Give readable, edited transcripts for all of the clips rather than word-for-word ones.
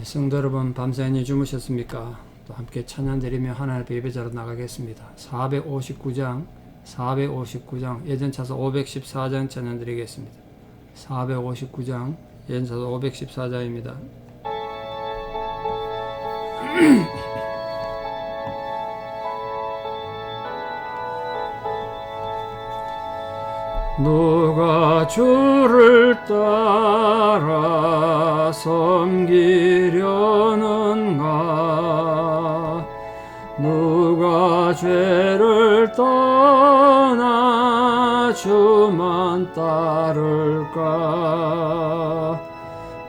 성도 여러분, 밤사이니 주무셨습니까? 또 함께 찬양 드리며 하나님의 예배자로 나가겠습니다. 459장 예전 차서 514장 찬양 드리겠습니다. 459장 예전 차서 514장입니다. 누가 주를 따라 섬기려는가? 누가 죄를 떠나 주만 따를까?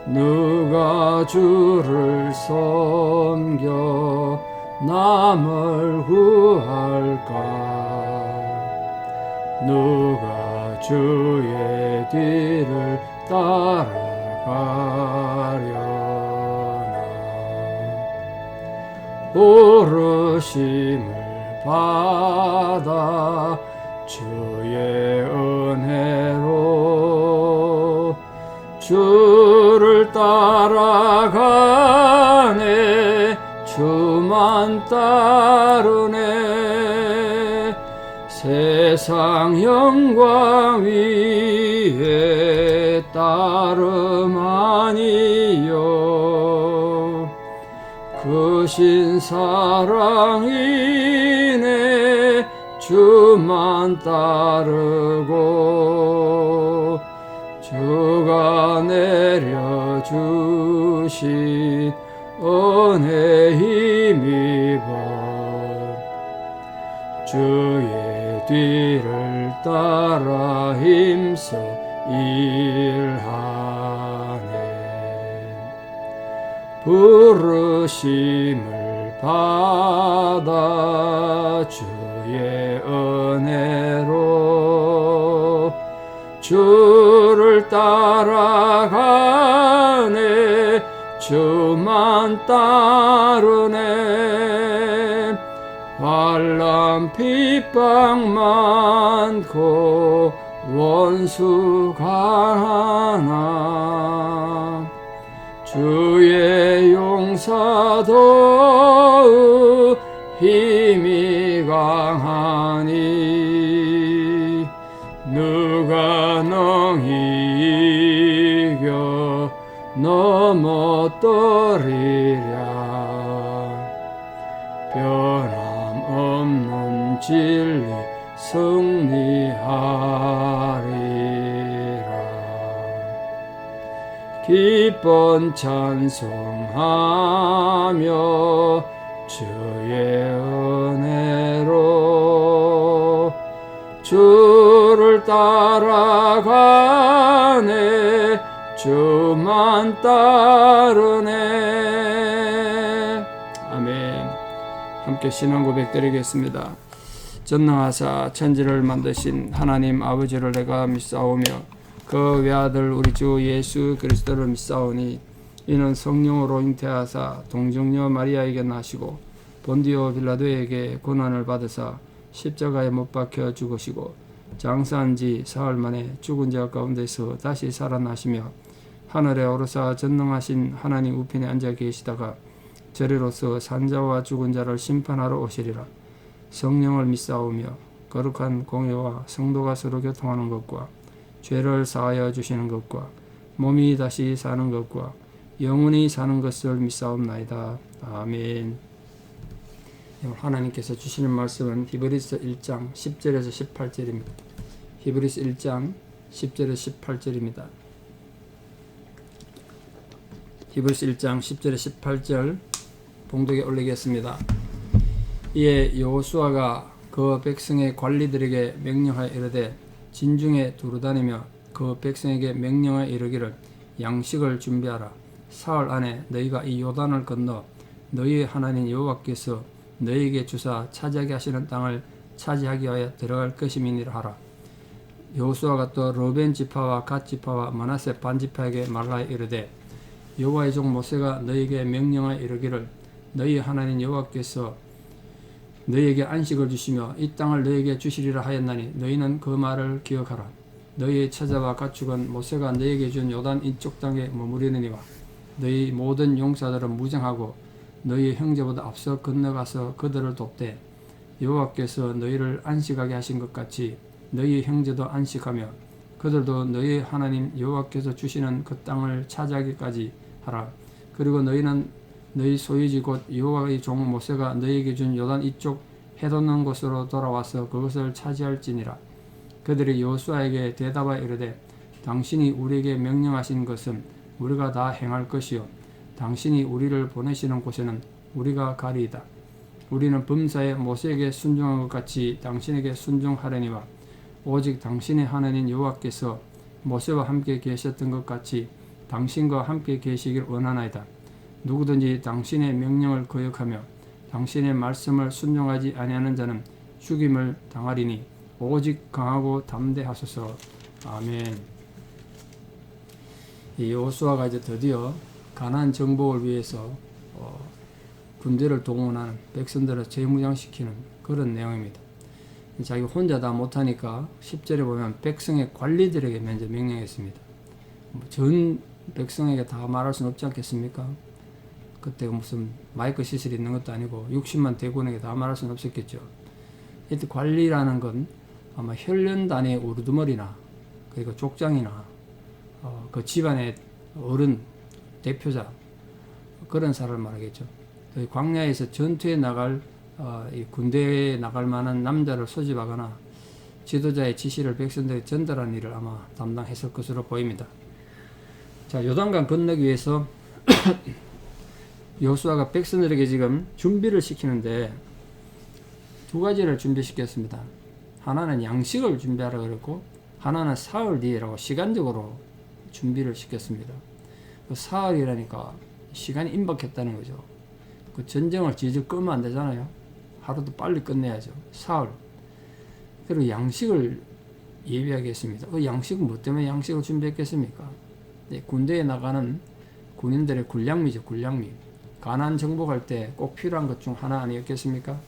누가 주를 섬겨 남을 구할까? 누가 주의 뒤를 따라가려나? 부르심을 받아 주의 은혜로 주를 따라가네. 주만 따르네. 세상 영광 위에 따름 아니요 크신 사랑이네. 주만 따르고 주가 내려주신 은혜 힘입어 주의 뒤를 따라 힘써 일하네. 부르심을 받아 주의 은혜로 주를 따라가네. 주만 따르네. 환난 핍박 많고 원수 강하나 주의 용사도 힘이 강하니 누가 능히 이겨 넘어떠리랴. 변함없는 진리 승리하리라. 기쁜 찬송하며 주의 은혜로 주를 따라가네. 주만 따르네. 아멘. 함께 신앙 고백 드리겠습니다. 전능하사 천지를 만드신 하나님 아버지를 내가 믿사오며 그 외아들 우리 주 예수 그리스도를 믿사오니 이는 성령으로 잉태하사 동정녀 마리아에게 나시고 본디오 빌라도에게 고난을 받으사 십자가에 못 박혀 죽으시고 장사한 지 사흘 만에 죽은 자 가운데서 다시 살아나시며 하늘에 오르사 전능하신 하나님 우편에 앉아 계시다가 저리로서 산자와 죽은 자를 심판하러 오시리라. 성령을 믿사오며 거룩한 공회와 성도가 서로 교통하는 것과 죄를 사하여 주시는 것과 몸이 다시 사는 것과 영원히 사는 것을 믿사옵나이다. 아멘. 하나님께서 주시는 말씀은 히브리서 1장 10절에서 18절입니다. 히브리서 1장 10절에서 18절입니다. 히브리서 1장 10절에서 18절 봉독에 올리겠습니다. 이에 여호수아가 그 백성의 관리들에게 명령하여 이르되 진중에 두루다니며 그 백성에게 명령하여 이르기를 양식을 준비하라. 사흘 안에 너희가 이 요단을 건너 너희의 하나님 여호와께서 너희에게 주사 차지하게 하시는 땅을 차지하기 위하여 들어갈 것임이니라 하라. 여호수아가 또 르벤 지파와 갓 지파와 므낫세 반 지파에게 말하여 이르되 여호와의 종 모세가 너희에게 명령하여 이르기를 너희 하나님 여호와께서 너희에게 안식을 주시며 이 땅을 너희에게 주시리라 하였나니 너희는 그 말을 기억하라. 너희의 처자와 가축은 모세가 너희에게 준 요단 이쪽 땅에 머무르느니와 너희 모든 용사들은 무장하고 너희 형제보다 앞서 건너가서 그들을 돕되 여호와께서 너희를 안식하게 하신 것 같이 너희 형제도 안식하며 그들도 너희 하나님 여호와께서 주시는 그 땅을 차지하기까지 하라. 그리고 너희는 너희 소유지 곧 여호와의 종 모세가 너희에게 준 요단 이쪽 해돋는 곳으로 돌아와서 그것을 차지할지니라. 그들이 여호수아에게 대답하여 이르되 당신이 우리에게 명령하신 것은 우리가 다 행할 것이요 당신이 우리를 보내시는 곳에는 우리가 가리이다. 우리는 범사에 모세에게 순종한 것 같이 당신에게 순종하려니와 오직 당신의 하나님 여호와께서 모세와 함께 계셨던 것 같이 당신과 함께 계시길 원하나이다. 누구든지 당신의 명령을 거역하며 당신의 말씀을 순종하지 아니하는 자는 죽임을 당하리니 오직 강하고 담대하소서. 아멘. 이 여호수아가 이제 드디어 가나안 정복을 위해서 군대를 동원하는 백성들을 재무장시키는 그런 내용입니다. 자기 혼자 다 못하니까 10절에 보면 백성의 관리들에게 먼저 명령했습니다. 전 백성에게 다 말할 수는 없지 않겠습니까? 그때 무슨 마이크 시설이 있는 것도 아니고 60만 대군에게 다 말할 수는 없었겠죠. 이때 관리라는 건 아마 혈련단의 우두머리나 그리고 족장이나 그 집안의 어른 대표자 그런 사람을 말하겠죠. 광야에서 전투에 나갈 이 군대에 나갈 만한 남자를 소집하거나 지도자의 지시를 백성들에게 전달하는 일을 아마 담당했을 것으로 보입니다. 자, 요단강 건너기 위해서 여호수아가 백성들에게 지금 준비를 시키는데 두 가지를 준비시켰습니다. 하나는 양식을 준비하라 그랬고 하나는 사흘 뒤에라고 시간적으로 준비를 시켰습니다. 그 사흘이라니까 시간이 임박했다는 거죠. 그 전쟁을 질질 끄면 안 되잖아요. 하루도 빨리 끝내야죠. 사흘. 그리고 양식을 예비하겠습니다. 그 양식은 뭐 때문에 양식을 준비했겠습니까? 네, 군대에 나가는 군인들의 군량미죠. 군량미. 가나안 정복할 때 꼭 필요한 것 중 하나 아니었겠습니까?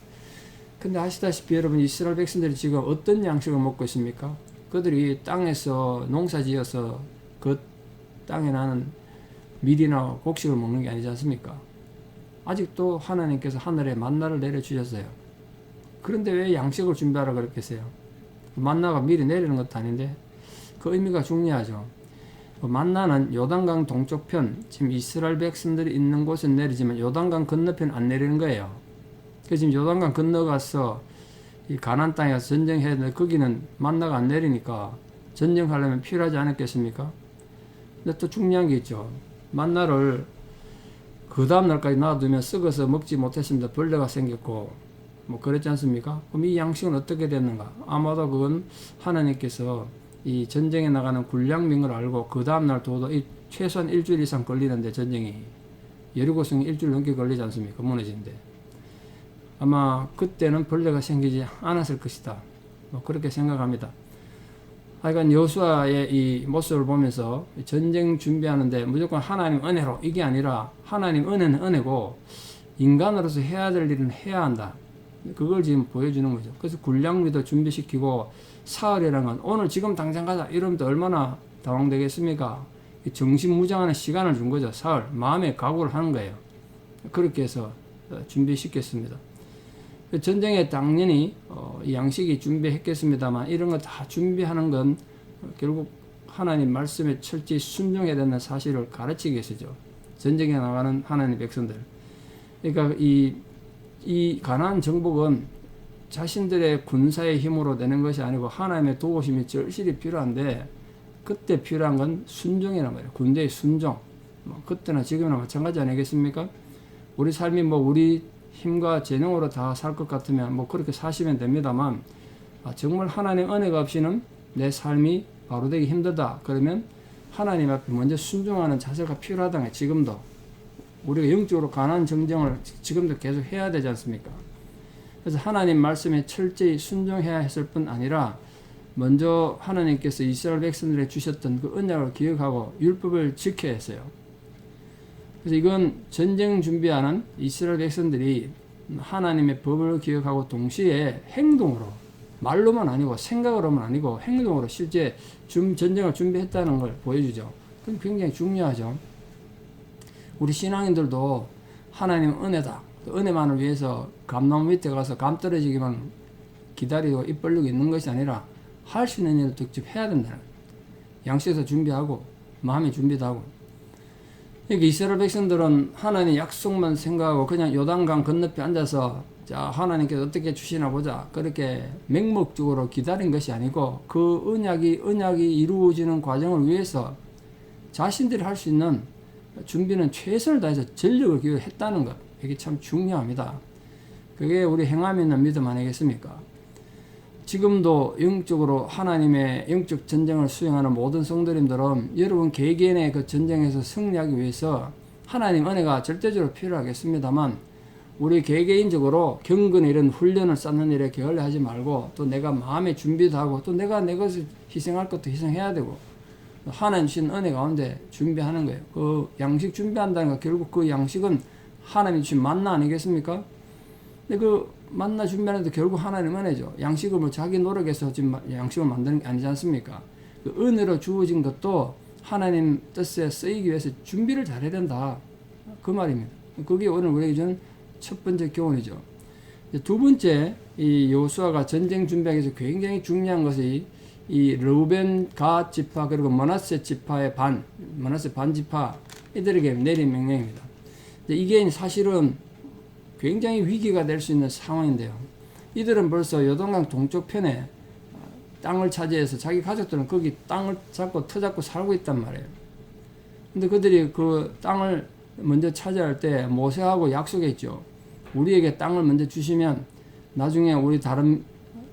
근데 아시다시피 여러분 이스라엘 백성들이 지금 어떤 양식을 먹고 있습니까? 그들이 땅에서 농사 지어서 그 땅에 나는 밀이나 곡식을 먹는 게 아니지 않습니까? 아직도 하나님께서 하늘에 만나를 내려주셨어요. 그런데 왜 양식을 준비하라 그랬겠어요? 만나가 미리 내리는 것도 아닌데 그 의미가 중요하죠. 만나는 요단강 동쪽편, 지금 이스라엘 백성들이 있는 곳에 내리지만 요단강 건너편 안 내리는 거예요. 그래서 지금 요단강 건너가서 이 가나안 땅에 가서 전쟁해야 되는데 거기는 만나가 안 내리니까 전쟁하려면 필요하지 않았겠습니까? 근데 또 중요한 게 있죠. 만나를 그 다음 날까지 놔두면 썩어서 먹지 못했습니다. 벌레가 생겼고 뭐 그랬지 않습니까? 그럼 이 양식은 어떻게 됐는가? 아마도 그건 하나님께서 이 전쟁에 나가는 군량민 걸 알고 그 다음 날 둬도 최소한 일주일 이상 걸리는데 전쟁이 여리고성이 일주일 넘게 걸리지 않습니까? 무너지는데 아마 그때는 벌레가 생기지 않았을 것이다. 뭐 그렇게 생각합니다. 하여간 여호수아의 이 모습을 보면서 전쟁 준비하는데 무조건 하나님 은혜로 이게 아니라 하나님 은혜는 은혜고 인간으로서 해야 될 일은 해야 한다. 그걸 지금 보여주는 거죠. 그래서 군량미도 준비시키고 사흘이라는 건 오늘 지금 당장 가자 이러면 또 얼마나 당황되겠습니까? 정신무장하는 시간을 준 거죠. 사흘 마음의 각오를 하는 거예요. 그렇게 해서 준비시켰습니다. 전쟁에 당연히 양식이 준비했겠습니다만 이런 거 다 준비하는 건 결국 하나님 말씀에 철저히 순종해야 되는 사실을 가르치기 위해서죠. 전쟁에 나가는 하나님 백성들. 그러니까 이 가나안 정복은 자신들의 군사의 힘으로 되는 것이 아니고 하나님의 도우심이 절실히 필요한데 그때 필요한 건 순종이란 말이에요. 군대의 순종. 그때나 지금이나 마찬가지 아니겠습니까? 우리 삶이 우리 힘과 재능으로 다 살 것 같으면 그렇게 사시면 됩니다만 정말 하나님 은혜가 없이는 내 삶이 바로 되기 힘들다. 그러면 하나님 앞에 먼저 순종하는 자세가 필요하다. 지금도 우리가 영적으로 가나안 정정을 지금도 계속 해야 되지 않습니까? 그래서 하나님 말씀에 철저히 순종해야 했을 뿐 아니라 먼저 하나님께서 이스라엘 백성들에게 주셨던 그 언약을 기억하고 율법을 지켜야 했어요. 그래서 이건 전쟁 준비하는 이스라엘 백성들이 하나님의 법을 기억하고 동시에 행동으로 말로만 아니고 생각으로만 아니고 행동으로 실제 전쟁을 준비했다는 걸 보여주죠. 그건 굉장히 중요하죠. 우리 신앙인들도 하나님 은혜다. 은혜만을 위해서 감나무 밑에 가서 감 떨어지기만 기다리고 입 벌리고 있는 것이 아니라 할 수 있는 일을 직접 해야 된다는 거예요. 양식에서 준비하고 마음의 준비도 하고. 이렇게 이스라엘 백성들은 하나님 약속만 생각하고 그냥 요단강 건너편에 앉아서 자 하나님께서 어떻게 주시나 보자 그렇게 맹목적으로 기다린 것이 아니고 그 언약이 이루어지는 과정을 위해서 자신들이 할 수 있는 준비는 최선을 다해서 전력을 기울였다는 것. 이게 참 중요합니다. 그게 우리 행함이 있는 믿음 아니겠습니까? 지금도 영적으로 하나님의 영적 전쟁을 수행하는 모든 성도님들은 여러분 개개인의 그 전쟁에서 승리하기 위해서 하나님 은혜가 절대적으로 필요하겠습니다만 우리 개개인적으로 경건의 이런 훈련을 쌓는 일에 게을리하지 말고 또 내가 마음의 준비도 하고 또 내가 내 것을 희생할 것도 희생해야 되고 하나님 주신 은혜 가운데 준비하는 거예요. 그 양식 준비한다는 거 결국 그 양식은 하나님 주신 만나 아니겠습니까? 근데 그 만나 준비하는데 결국 하나님 은혜죠. 양식을 뭐 자기 노력에서 지금 양식을 만드는 게 아니지 않습니까? 그 은혜로 주어진 것도 하나님 뜻에 쓰이기 위해서 준비를 잘해야 된다. 그 말입니다. 그게 오늘 우리에게 주는 첫 번째 교훈이죠. 두 번째, 이 여호수아가 전쟁 준비하기 위해서 굉장히 중요한 것이 이 르우벤 갓 지파 그리고 므낫세 지파의 므낫세 반 지파 이들에게 내린 명령입니다. 이게 사실은 굉장히 위기가 될 수 있는 상황인데요. 이들은 벌써 요단강 동쪽 편에 땅을 차지해서 자기 가족들은 거기 땅을 잡고 터잡고 살고 있단 말이에요. 근데 그들이 그 땅을 먼저 차지할 때 모세하고 약속했죠. 우리에게 땅을 먼저 주시면 나중에 우리 다른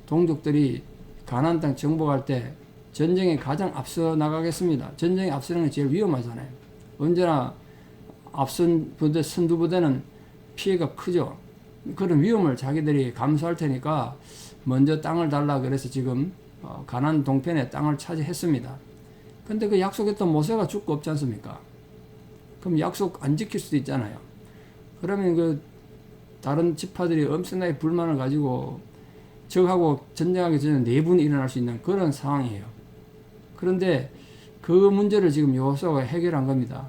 동족들이 가나안 땅 정복할 때 전쟁에 가장 앞서 나가겠습니다. 전쟁에 앞서는 게 제일 위험하잖아요. 언제나 앞선 부대, 선두부대는 피해가 크죠. 그런 위험을 자기들이 감수할 테니까 먼저 땅을 달라 그래서 지금 가나안 동편에 땅을 차지했습니다. 근데 그 약속했던 모세가 죽고 없지 않습니까? 그럼 약속 안 지킬 수도 있잖아요. 그러면 그 다른 지파들이 엄청나게 불만을 가지고 적하고 전쟁하기 전에 내분이 일어날 수 있는 그런 상황이에요. 그런데 그 문제를 지금 여호수아가 해결한 겁니다.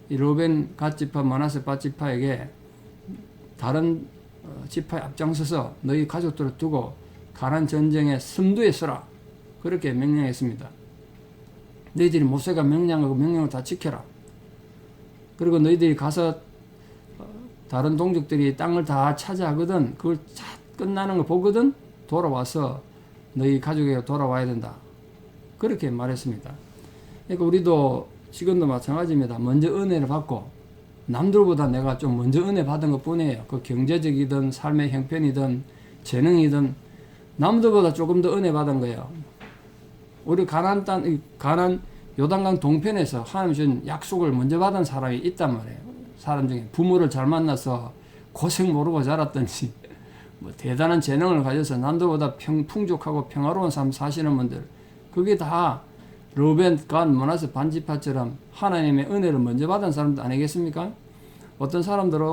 이 르우벤 갓 지파, 므낫세 반 지파에게 다른 지파에 앞장서서 너희 가족들을 두고 가나안 전쟁의 선두에 서라. 그렇게 명령했습니다. 너희들이 모세가 명령하고 명령을 다 지켜라. 그리고 너희들이 가서 다른 동족들이 땅을 다 차지하거든 그걸 끝나는 거 보거든 돌아와서 너희 가족에게 돌아와야 된다. 그렇게 말했습니다. 그러니까 우리도 지금도 마찬가지입니다. 먼저 은혜를 받고 남들보다 내가 좀 먼저 은혜 받은 것 뿐이에요. 그 경제적이든 삶의 형편이든 재능이든 남들보다 조금 더 은혜 받은 거예요. 우리 가나안 요단강 동편에서 하나님 주신 약속을 먼저 받은 사람이 있단 말이에요. 사람 중에 부모를 잘 만나서 고생 모르고 자랐든지 뭐 대단한 재능을 가져서 남들보다 풍족하고 평화로운 삶 사시는 분들 그게 다 르우벤, 갓, 므낫세 반 지파처럼 하나님의 은혜를 먼저 받은 사람들 아니겠습니까? 어떤 사람들은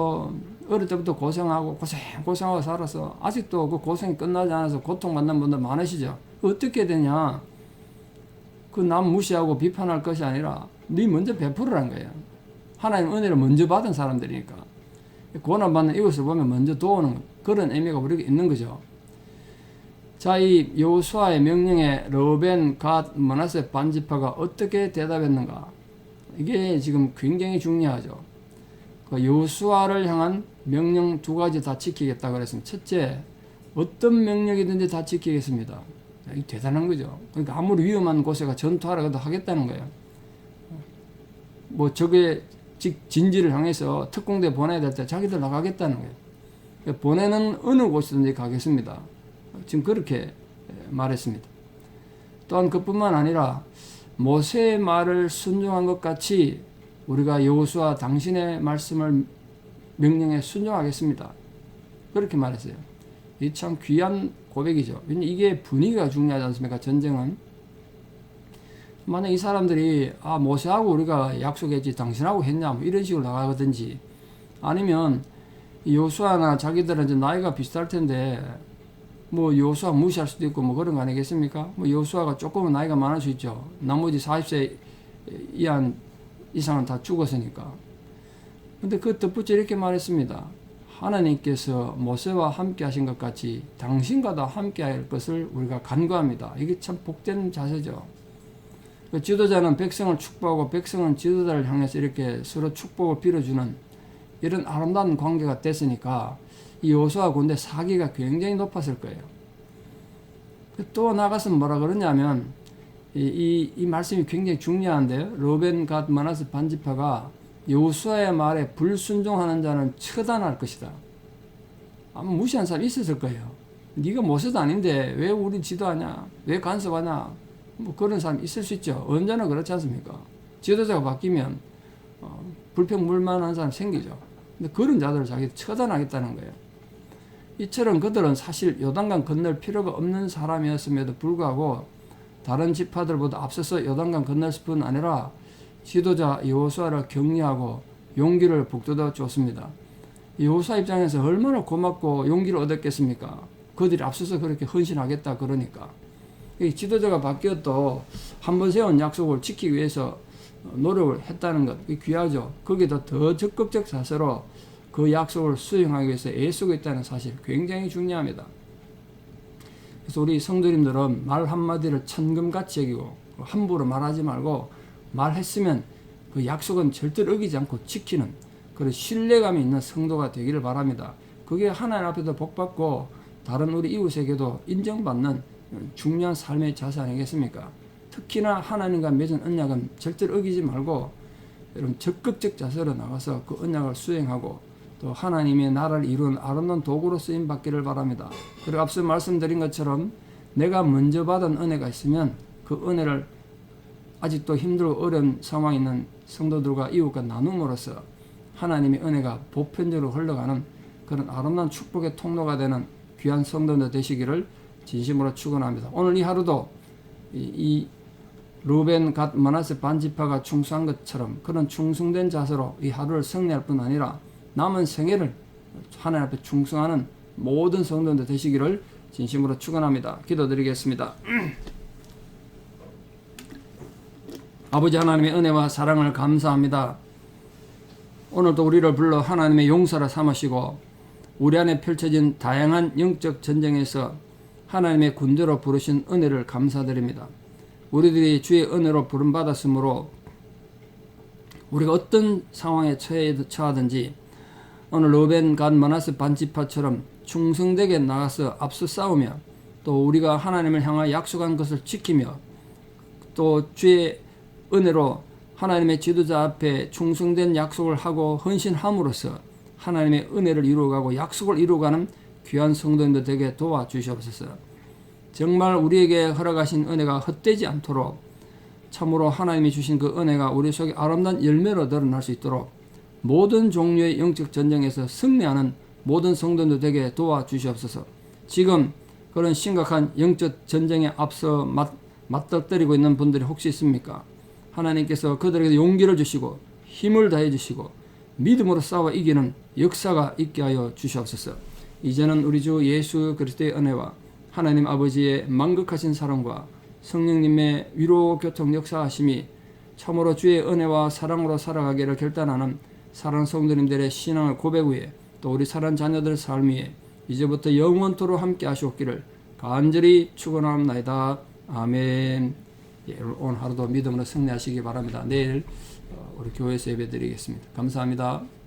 어릴 때부터 고생하고 살아서 아직도 그 고생이 끝나지 않아서 고통받는 분들 많으시죠. 어떻게 되냐? 그 남 무시하고 비판할 것이 아니라 네 먼저 베풀으라는 거예요. 하나님 은혜를 먼저 받은 사람들이니까. 고난받는 이웃을 보면 먼저 도우는 그런 의미가 우리에게 있는 거죠. 자, 이 여호수아의 명령에 르우벤, 갓, 므낫세 반 지파가 어떻게 대답했는가? 이게 지금 굉장히 중요하죠. 그 여호수아를 향한 명령 두 가지 다 지키겠다 그랬습니다. 첫째, 어떤 명령이든지 다 지키겠습니다. 이게 대단한 거죠. 그러니까 아무리 위험한 곳에가 전투하라고 하겠다는 거예요. 뭐 적의 진지를 향해서 특공대 보내야 될 때 자기들 나가겠다는 거예요. 그러니까 보내는 어느 곳이든지 가겠습니다. 지금 그렇게 말했습니다. 또한 그뿐만 아니라 모세의 말을 순종한 것 같이 우리가 여호수아 당신의 말씀을 명령에 순종하겠습니다. 그렇게 말했어요. 이 참 귀한 고백이죠. 이게 분위기가 중요하지 않습니까? 전쟁은. 만약 이 사람들이 모세하고 우리가 약속했지 당신하고 했냐 뭐 이런 식으로 나가든지 아니면 여호수아나 자기들은 이제 나이가 비슷할 텐데 뭐 여호수아 무시할 수도 있고 뭐 그런 거 아니겠습니까? 뭐 여호수아가 조금은 나이가 많을 수 있죠. 나머지 40세 이상은 다 죽었으니까. 근데 그 덧붙여 이렇게 말했습니다. 하나님께서 모세와 함께 하신 것 같이 당신과도 함께 할 것을 우리가 간구합니다. 이게 참 복된 자세죠. 그 지도자는 백성을 축복하고 백성은 지도자를 향해서 이렇게 서로 축복을 빌어주는 이런 아름다운 관계가 됐으니까 이 여호수아 군대 사기가 굉장히 높았을 거예요. 또 나가서 뭐라 그러냐면 이 말씀이 굉장히 중요한데요. 르벤, 갓, 므낫세 반지파가 여호수아의 말에 불순종하는 자는 처단할 것이다. 아마 무시한 사람이 있었을 거예요. 네가 모세도 아닌데 왜 우리 지도하냐? 왜 간섭하냐? 뭐 그런 사람이 있을 수 있죠. 언제나 그렇지 않습니까? 지도자가 바뀌면 불평불만한 사람 생기죠. 근데 그런 자들을 자기 처단하겠다는 거예요. 이처럼 그들은 사실 요단강 건널 필요가 없는 사람이었음에도 불구하고 다른 지파들보다 앞서서 요단강 건널 뿐 아니라 지도자 여호수아를 격려하고 용기를 북돋아 줬습니다. 여호수아 입장에서 얼마나 고맙고 용기를 얻었겠습니까? 그들이 앞서서 그렇게 헌신하겠다 그러니까. 이 지도자가 바뀌어도 한번 세운 약속을 지키기 위해서 노력을 했다는 것, 귀하죠. 거기다 더 적극적 자세로 그 약속을 수행하기 위해서 애쓰고 있다는 사실 굉장히 중요합니다. 그래서 우리 성도님들은 말 한마디를 천금같이 여기고 함부로 말하지 말고 말했으면 그 약속은 절대로 어기지 않고 지키는 그런 신뢰감이 있는 성도가 되기를 바랍니다. 그게 하나님 앞에도 복받고 다른 우리 이웃에게도 인정받는 중요한 삶의 자세 아니겠습니까? 특히나 하나님과 맺은 언약은 절대로 어기지 말고 여러분 적극적 자세로 나가서 그 언약을 수행하고 또 하나님의 나라를 이루는 아름다운 도구로 쓰임 받기를 바랍니다. 그리고 앞서 말씀드린 것처럼 내가 먼저 받은 은혜가 있으면 그 은혜를 아직도 힘들고 어려운 상황에 있는 성도들과 이웃과 나눔으로써 하나님의 은혜가 보편적으로 흘러가는 그런 아름다운 축복의 통로가 되는 귀한 성도들 되시기를 진심으로 축원합니다. 오늘 이 하루도 이 르벤, 갓, 므낫세 반지파가 충성한 것처럼 그런 충성된 자세로 이 하루를 승리할 뿐 아니라 남은 생애를 하나님 앞에 충성하는 모든 성도들 되시기를 진심으로 축원합니다. 기도드리겠습니다. 아버지 하나님의 은혜와 사랑을 감사합니다. 오늘도 우리를 불러 하나님의 용사라 삼으시고 우리 안에 펼쳐진 다양한 영적 전쟁에서 하나님의 군대로 부르신 은혜를 감사드립니다. 우리들이 주의 은혜로 부름받았으므로 우리가 어떤 상황에 처하든지 오늘 르벤, 갓, 므낫세 반지파처럼 충성되게 나가서 앞서 싸우며 또 우리가 하나님을 향하여 약속한 것을 지키며 또 주의 은혜로 하나님의 지도자 앞에 충성된 약속을 하고 헌신함으로써 하나님의 은혜를 이루어가고 약속을 이루어가는 귀한 성도님들 되게 도와주시옵소서. 정말 우리에게 허락하신 은혜가 헛되지 않도록 참으로 하나님이 주신 그 은혜가 우리 속에 아름다운 열매로 드러날 수 있도록 모든 종류의 영적 전쟁에서 승리하는 모든 성도들 되게 도와주시옵소서. 지금 그런 심각한 영적 전쟁에 앞서 맞닥뜨리고 있는 분들이 혹시 있습니까? 하나님께서 그들에게 용기를 주시고 힘을 다해 주시고 믿음으로 싸워 이기는 역사가 있게 하여 주시옵소서. 이제는 우리 주 예수 그리스도의 은혜와 하나님 아버지의 만극하신 사랑과 성령님의 위로 교통 역사하심이 참으로 주의 은혜와 사랑으로 살아가기를 결단하는 사랑하는 성도님들의 신앙을 고백 위에 또 우리 사랑하는 자녀들 삶 위에 이제부터 영원토록 함께 하시옵기를 간절히 축원합니다. 아멘. 예, 오늘 하루도 믿음으로 승리하시기 바랍니다. 내일 우리 교회에서 예배드리겠습니다. 감사합니다.